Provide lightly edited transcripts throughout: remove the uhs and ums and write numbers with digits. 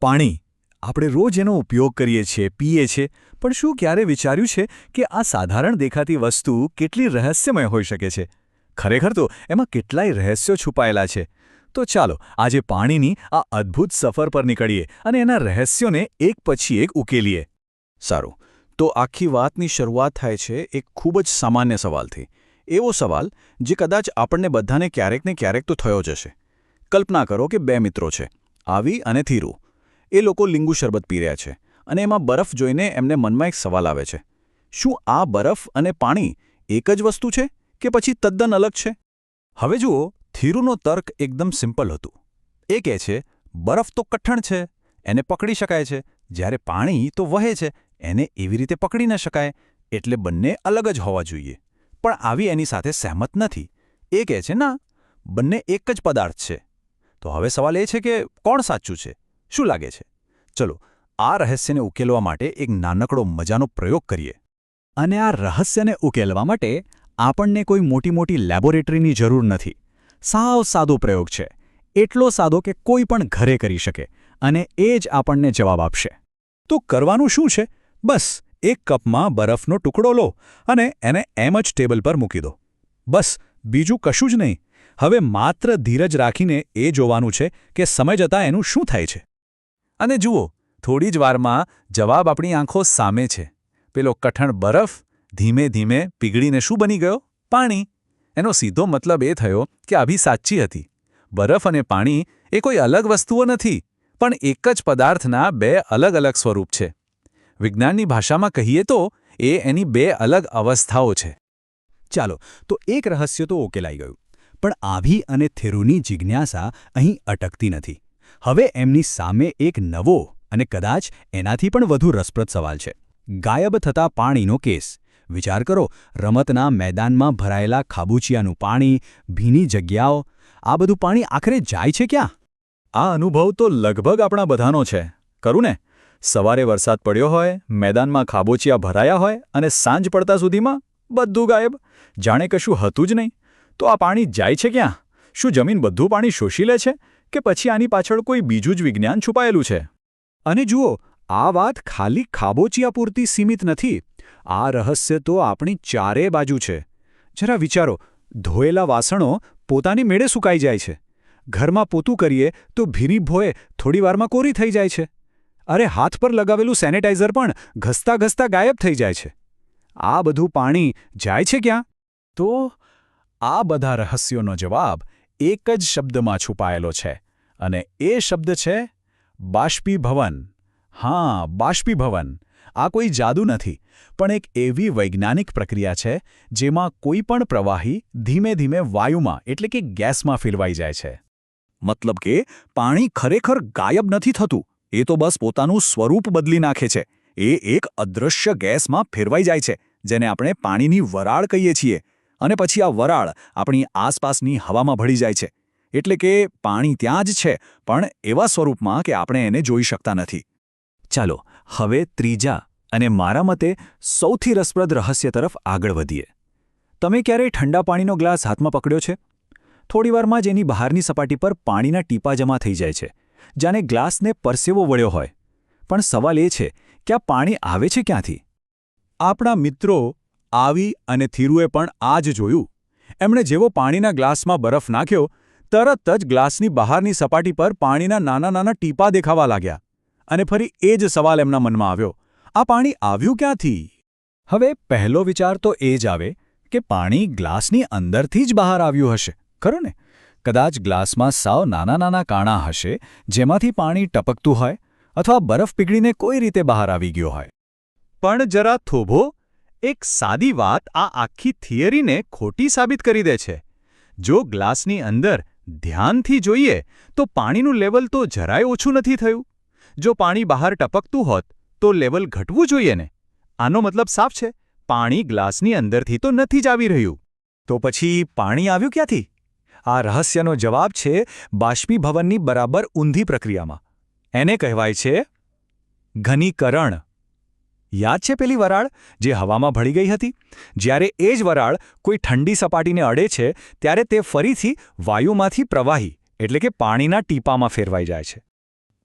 પાણી આપણે રોજ એનો ઉપયોગ કરીએ છીએ, પીએ છીએ, પણ શું ક્યારે વિચાર્યું છે કે આ સાધારણ દેખાતી વસ્તુ કેટલી રહસ્યમય હોઈ શકે છે? ખરેખર તો એમાં કેટલાય રહસ્યો છુપાયેલા છે. તો ચાલો આજે પાણીની આ અદ્ભુત સફર પર નીકળીએ અને એના રહસ્યોને એક પછી એક ઉકેલીએ. સારું, તો આખી વાતની શરૂઆત થાય છે એક ખૂબ જ સામાન્ય સવાલથી. એવો સવાલ જે કદાચ આપણને બધાને ક્યારેક ને ક્યારેક તો થયો જ હશે. કલ્પના કરો કે બે મિત્રો છે, આવી અને થીરુ. એ લોકો લીંબુ શરબત પી રહ્યા છે અને એમાં બરફ જોઈને એમને મનમાં એક સવાલ આવે છે. શું આ બરફ અને પાણી એક જ વસ્તુ છે કે પછી તદ્દન અલગ છે? હવે જુઓ, થીરુનો તર્ક એકદમ સિમ્પલ હતું. એ કહે છે બરફ તો કઠણ છે, એને પકડી શકાય છે, જ્યારે પાણી તો વહે છે, એને એવી રીતે પકડી ન શકાય, એટલે બંને અલગ જ હોવા જોઈએ. પણ આવી એની સાથે સહેમત નથી. એ કહે છે ના, બંને એક જ પદાર્થ છે. તો હવે સવાલ એ છે કે કોણ સાચું છે? શું લાગે છે? ચલો આ રહસ્યને ઉકેલવા માટે એક નાનકડો મજાનો પ્રયોગ કરીએ. અને આ રહસ્યને ઉકેલવા માટે આપણને કોઈ મોટી લેબોરેટરીની જરૂર નથી. સાવ સાદો પ્રયોગ છે. એટલો સાદો કે કોઈ પણ ઘરે કરી શકે અને એ જ આપણને જવાબ આપશે. તો કરવાનું શું છે? બસ એક કપમાં બરફનો ટુકડો લો અને એને એમ જ ટેબલ પર મૂકી દો. બસ બીજું કશું જ નહીં. હવે માત્ર ધીરજ રાખીને એ જોવાનું છે કે સમય જતાં એનું શું થાય છે. અને જુઓ, થોડી જ વારમાં જવાબ આપણી આંખો સામે છે. પેલો કઠણ બરફ ધીમે ધીમે પીગળીને શું બની ગયો? પાણી. એનો સીધો મતલબ એ થયો કે આ ભી સાચી હતી. બરફ અને પાણી એ કોઈ અલગ વસ્તુઓ નથી, પણ એક જ પદાર્થના બે અલગ અલગ સ્વરૂપ છે. વિજ્ઞાનની ભાષામાં કહીએ તો એ એની બે અલગ અવસ્થાઓ છે. ચાલો, તો એક રહસ્ય તો ઉકેલાઈ ગયું. પણ આભી અને થેરુની જિજ્ઞાસા અહીં અટકતી નથી. હવે એમની સામે એક નવો અને કદાચ એનાથી પણ વધુ રસપ્રદ સવાલ છે. ગાયબ થતા પાણીનો કેસ. વિચાર કરો, રમતના મેદાનમાં ભરાયેલા ખાબુચિયાનું પાણી, ભીની જગ્યાઓ, આ બધું પાણી આખરે જાય છે ક્યાં? આ અનુભવ તો લગભગ આપણા બધાનો છે, ખરું ને? સવારે વરસાદ પડ્યો હોય, મેદાનમાં ખાબોચિયા ભરાયા હોય અને સાંજ પડતા સુધીમાં બધું ગાયબ, જાણે કશું હતું જ નહીં. તો આ પાણી જાય છે ક્યાં? શું જમીન બધું પાણી શોષી લે છે કે પછી આની પાછળ કોઈ બીજું જ વિજ્ઞાન છુપાયેલું છે? અને જુઓ, આ વાત ખાલી ખાબોચિયા પૂરતી સીમિત નથી. આ રહસ્ય તો આપણી ચારે બાજુ છે. જરા વિચારો, ધોયેલા વાસણો પોતાની મેળે સુકાઈ જાય છે. ઘરમાં પોતું કરીએ તો ભીની ભોંય થોડીવારમાં કોરી થઈ જાય છે. અરે હાથ પર લગાવેલું સેનેટાઈઝર પણ ઘસતા ઘસતા ગાયબ થઈ જાય છે. આ બધું પાણી જાય છે ક્યાં? તો આ બધા રહસ્યોનો જવાબ એક જ શબ્દમાં છુપાયેલો છે, અને એ શબ્દ છે બાષ્પીભવન. હા, બાષ્પીભવન. આ કોઈ જાદુ નથી, પણ એક એવી વૈજ્ઞાનિક પ્રક્રિયા છે જેમાં કોઈ પણ પ્રવાહી ધીમે ધીમે વાયુમાં એટલે કે ગેસમાં ફેરવાઈ જાય છે. મતલબ કે પાણી ખરેખર ગાયબ નથી થતું, એ તો બસ પોતાનું સ્વરૂપ બદલી નાખે છે. એ એક અદૃશ્ય ગેસમાં ફેરવાઈ જાય છે, જેને આપણે પાણીની વરાળ કહીએ છીએ. અને પછી આ વરાળ આપણી આસપાસની હવામાં ભળી જાય છે. એટલે કે પાણી ત્યાં જ છે, પણ એવા સ્વરૂપમાં કે આપણે એને જોઈ શકતા નથી. ચાલો હવે ત્રીજા અને મારા મતે સૌથી રસપ્રદ રહસ્ય તરફ આગળ વધીએ. તમે ક્યારેય ઠંડા પાણીનો ગ્લાસ હાથમાં પકડ્યો છે? થોડીવારમાં જ એની બહારની સપાટી પર પાણીના ટીપાં જમા થઈ જાય છે, જાણે ગ્લાસને પરસેવો વળ્યો હોય. પણ સવાલ એ છે કે આ પાણી આવે છે ક્યાંથી? આપણા મિત્રો આવી અને થીરુએ પણ આ જ જોયું. એમણે જેવો પાણીના ગ્લાસમાં બરફ નાખ્યો, તરત જ ગ્લાસની બહારની સપાટી પર પાણીના નાના નાના ટીપાં દેખાવા લાગ્યા. અને ફરી એ જ સવાલ એમના મનમાં આવ્યો, આ પાણી આવ્યું ક્યાંથી? હવે પહેલો વિચાર તો એ જ આવે કે પાણી ગ્લાસની અંદરથી જ બહાર આવ્યું હશે, ખરું ને? કદાચ ગ્લાસમાં સાવ નાના નાના કાણા હશે જેમાંથી પાણી ટપકતું હોય, અથવા બરફ પીગળીને કોઈ રીતે બહાર આવી ગયો હોય. પણ જરા થોભો, એક સાદી વાત આ આખી થિયરીને ખોટી સાબિત કરી દે છે. જો ગ્લાસની અંદર ધ્યાનથી જોઈએ તો પાણીનું લેવલ તો જરાય ઓછું નથી થયું. જો પાણી બહાર ટપકતું હોત તો લેવલ ઘટવું જોઈએ ને? આનો મતલબ સાફ છે, પાણી ગ્લાસની અંદરથી તો નથી જ આવી રહ્યું. તો પછી પાણી આવ્યું ક્યાંથી? આ રહસ્યનો જવાબ છે બાષ્પીભવનની બરાબર ઊંધી પ્રક્રિયામાં. એને કહેવાય છે ઘનીકરણ. યાદ છે પેલી વરાળ જે હવામાં ભળી ગઈ હતી? જ્યારે એ જ વરાળ કોઈ ઠંડી સપાટીને અડે છે ત્યારે તે ફરીથી વાયુમાંથી પ્રવાહી એટલે કે પાણીના ટીપામાં ફેરવાઈ જાય છે.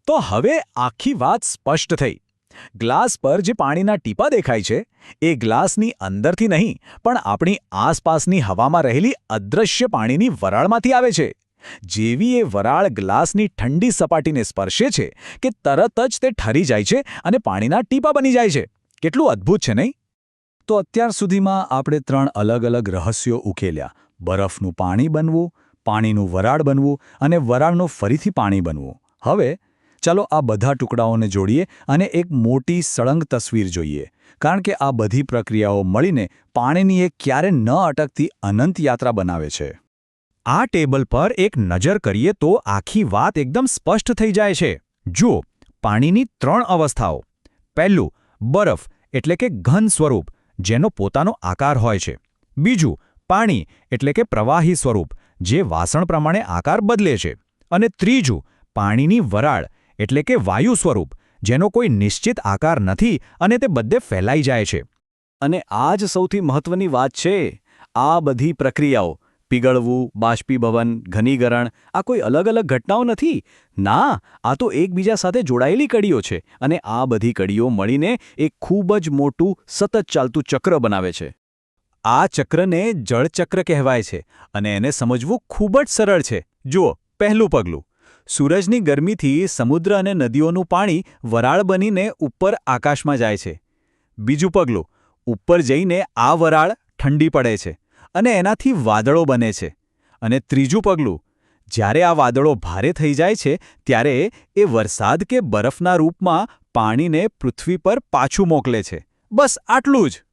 તો હવે આખી વાત સ્પષ્ટ થઈ. ગ્લાસ પર જે પાણીના ટીપાં દેખાય છે એ ગ્લાસની અંદરથી નહીં પણ આપણી આસપાસની હવામાં રહેલી અદૃશ્ય પાણીની વરાળમાંથી આવે છે. જેવી એ વરાળ ગ્લાસની ઠંડી સપાટીને સ્પર્શે છે કે તરત જ તે ઠરી જાય છે અને પાણીના ટીપાં બની જાય છે. કેટલું અદ્ભુત છે નહીં? તો અત્યાર સુધીમાં આપણે 3 અલગ અલગ રહસ્યો ઉકેલ્યા. બરફનું પાણી બનવું, પાણીનું વરાળ બનવું અને વરાળનું ફરીથી પાણી બનવું. હવે ચાલો આ બધા ટુકડાઓને જોડીએ અને એક મોટી સળંગ તસવીર જોઈએ. કારણ કે આ બધી પ્રક્રિયાઓ મળીને પાણીની એક ક્યારે ન અટકતી અનંત યાત્રા બનાવે છે. આ ટેબલ પર એક નજર કરીએ તો આખી વાત એકદમ સ્પષ્ટ થઈ જાય છે. જુઓ, પાણીની 3 અવસ્થાઓ. પહેલું, બરફ એટલે કે ઘન સ્વરૂપ, જેનો પોતાનો આકાર હોય છે. બીજું, પાણી એટલે કે પ્રવાહી સ્વરૂપ, જે વાસણ પ્રમાણે આકાર બદલે છે. અને ત્રીજું, પાણીની વરાળ એટલે કે વાયુ સ્વરૂપ, જેનો કોઈ નિશ્ચિત આકાર નથી અને તે બધે ફેલાઈ જાય છે. અને આ જ સૌથી મહત્વની વાત છે. આ બધી પ્રક્રિયાઓ પીગળવું, બાષ્પીભવન, ઘનીકરણ આ કોઈ અલગ અલગ ઘટનાઓ નથી. ના, આ તો એકબીજા સાથે જોડાયેલી કડીઓ છે અને આ બધી કડીઓ મળીને એક ખૂબ જ મોટું સતત ચાલતું ચક્ર બનાવે છે. આ ચક્રને જળચક્ર કહેવાય છે અને એને સમજવું ખૂબ જ સરળ છે. જુઓ, પહેલું પગલું. સૂરજની ગરમીથી સમુદ્ર અને નદીઓનું પાણી વરાળ બનીને ઉપર આકાશમાં જાય છે. બીજું પગલું. ઉપર જઈને આ વરાળ ઠંડી પડે છે અને એનાથી વાદળો બને છે. અને ત્રીજું પગલું. જ્યારે આ વાદળો ભારે થઈ જાય છે ત્યારે એ વરસાદ કે બરફના રૂપમાં પાણીને પૃથ્વી પર પાછું મોકલે છે. બસ આટલું જ.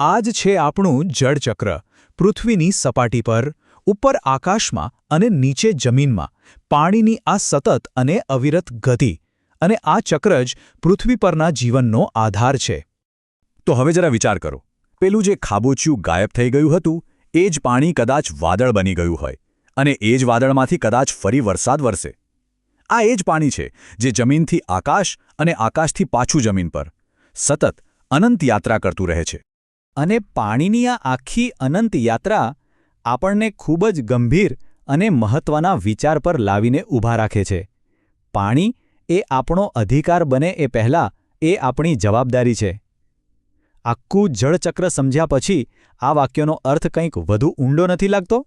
આ જ છે આપણું જળચક્ર. પૃથ્વીની સપાટી પર, ઉપર આકાશમાં અને નીચે જમીનમાં પાણીની આ સતત અને અવિરત ગતિ. અને આ ચક્ર જ પૃથ્વી પરના જીવનનો આધાર છે. તો હવે જરા વિચાર કરો. પેલું જે ખાબોચિયું ગાયબ થઈ ગયું હતું એ જ પાણી કદાચ વાદળ બની ગયું હોય અને એ જ વાદળમાંથી કદાચ ફરી વરસાદ વરસે. આ એ જ પાણી છે જે જમીનથી આકાશ અને આકાશથી પાછું જમીન પર સતત અનંત યાત્રા કરતું રહે છે. અને પાણીની આ આખી અનંત યાત્રા આપણને ખૂબ જ ગંભીર અને મહત્વના વિચાર પર લાવીને ઊભા રાખે છે. પાણી એ આપણો અધિકાર બને એ પહેલાં એ આપણી જવાબદારી છે. આખું જળચક્ર સમજ્યા પછી આ વાક્યનો અર્થ કંઈક વધુ ઊંડો નથી લાગતો?